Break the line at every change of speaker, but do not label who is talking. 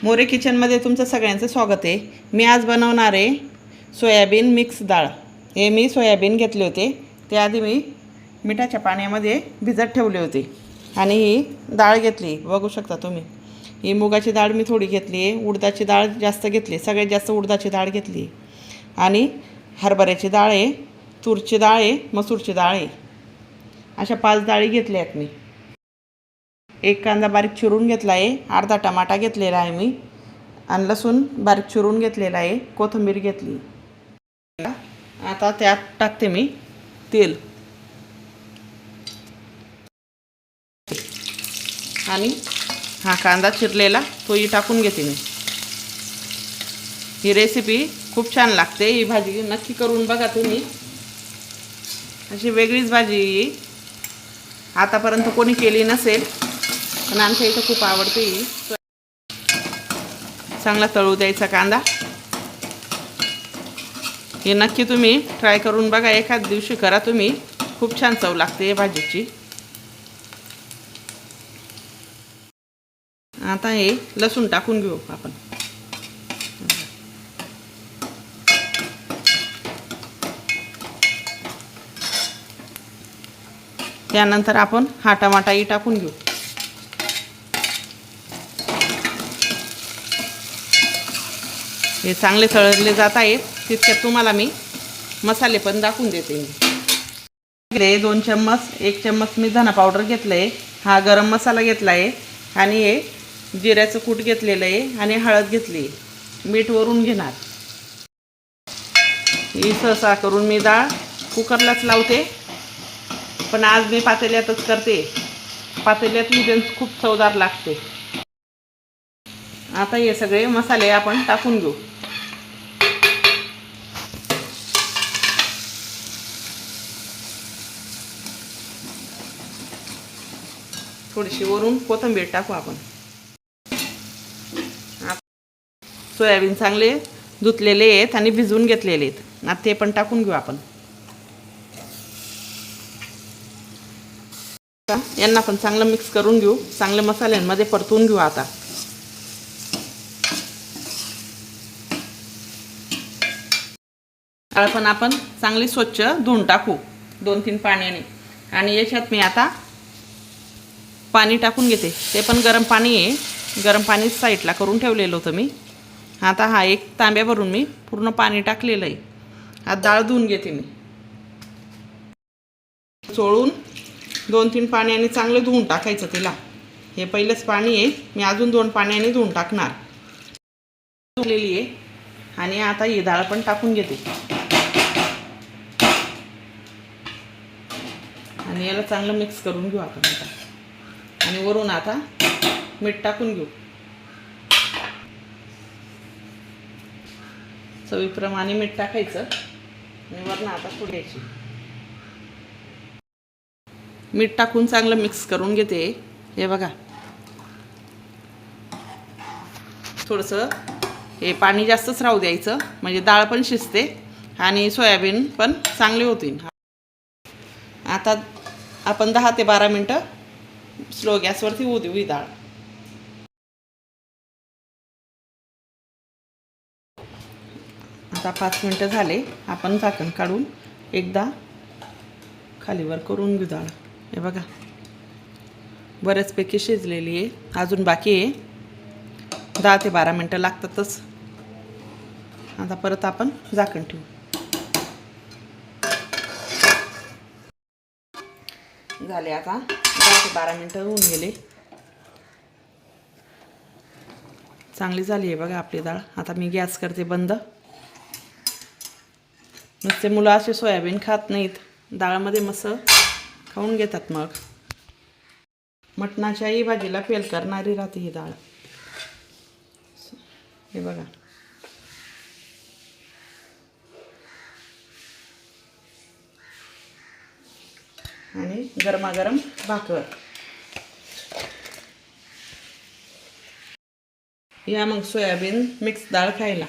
मोरे किचनमध्ये तुमचं सगळ्यांचं स्वागत आहे। मी आज बनवणार आहे सोयाबीन मिक्स डाळ। हे मी सोयाबीन घेतले होते, ते आधी मी मिठाच्या पाण्यामध्ये भिजत ठेवले होते आणि ही डाळ घेतली। बघू शकता तुम्ही, ही मुगाची डाळ मी थोडी घेतली आहे, उडदाची डाळ जास्त घेतली, सगळ्यात जास्त उडदाची डाळ घेतली आणि हरभऱ्याची डाळ आहे, तूरची डाळ आहे, मसूरची डाळ आहे, अशा 5 डाळी घेतल्या आहेत मी। एक कांदा बारीक चिरून घेतला आहे, अर्धा टमाटा घेतलेला आहे मी, आणि लसूण बारीक चिरून घेतलेला आहे, कोथिंबीर घेतली। आता त्यात टाकते मी तेल आणि हा कांदा चिरलेला तोही टाकून घेते मी। ही रेसिपी खूप छान लागते, ही भाजी नक्की करून बघा तुम्ही, अशी वेगळीच भाजी आतापर्यंत कोणी केली नसेल, पण आमच्या इथं खूप आवडते ही। चांगला तळू द्यायचा कांदा, हे नक्की तुम्ही ट्राय करून बघा, एखाद दिवशी करा तुम्ही, खूप छान चव लागते या भाजीची। आता हे लसूण टाकून घेऊ आपण। त्यानंतर आपण हा टमाटाही टाकून घेऊ। हे चांगले तळले जात आहेत, तितक्यात तुम्हाला मी मसाले पण दाखवून देते। मी 2 चम्मच, 1 चम्मच मी धना पावडर घेतलं आहे, हा गरम मसाला घेतला आहे, आणि हे जिऱ्याचं कूट घेतलेलं आहे, आणि हळद घेतली, मीठ वरून घेणार। ही सहसा करून मी डाळ कुकरलाच लावते, पण आज मी पातेल्यातच करते, पातेल्यातली खूप चवदार लागते। आता हे सगळे मसाले आपण टाकून घेऊ। थोडीशी वरून कोथिंबीर टाकू आपण। सोयाबीन चांगले धुतलेले आहेत आणि भिजवून घेतलेले आहेत, आता ते पण टाकून घेऊ आपण। यांना पण चांगलं मिक्स करून घेऊ, चांगले मसाल्यांमध्ये परतून घेऊ। आता डाळ पण आपण चांगली स्वच्छ धुवून टाकू 2-3 पाण्याने, आणि याच्यात मी आता पाणी टाकून घेते, ते पण गरम पाणी आहे, गरम पाणी साईडला करून ठेवलेलं होतं मी। आता हा 1 तांब्या भरून मी पूर्ण पाणी टाकलेलं आहे। आता डाळ धुवून घेते मी, चोळून 2-3 पाण्याने चांगलं धुवून टाकायचं तिला। हे पहिलंच पाणी आहे, मी अजून 2 पाण्याने धुवून टाकणार। धुवलेली आहे, आणि आता ही डाळ पण टाकून घेते, आणि याला चांगलं मिक्स करून घेऊ आपण आता। आणि वरून आता मीठ टाकून घेऊ, चवीप्रमाणे मीठ टाकायचं, आणि वरून आता थोडी घ्यायची। मीठ टाकून चांगलं मिक्स करून घेते। हे बघा, थोडंसं हे पाणी जास्तच राहू द्यायचं, म्हणजे डाळ पण शिजते आणि सोयाबीन पण चांगले होतील। आता आपण 10 ते 12 मिनटं स्लो गॅसवरती होऊ देऊ ही डाळ। आता 5 मिनटं झाले, आपण झाकण काढून एकदा खालीवर करून घेऊ डाळ। हे बघा, बऱ्याचपैकी शिजलेली आहे, अजून बाकी आहे, 10 ते 12 मिनटं लागतातच। आता परत आपण झाकण ठेवू। झाले आता 10 ते 12 मिनटं होऊन गेले, चांगली झाली आहे बघा आपली डाळ। आता मी गॅस करते बंद। नुसते मुलं असे सोयाबीन खात नाहीत, डाळमध्ये मस्त खाऊन घेतात, मग मटणाच्याही भाजीला फेल करणारी राहते ही डाळ। हे बघा, आणि गरमागरम भाकर या मग सोयाबीन मिक्स डाळ खायला।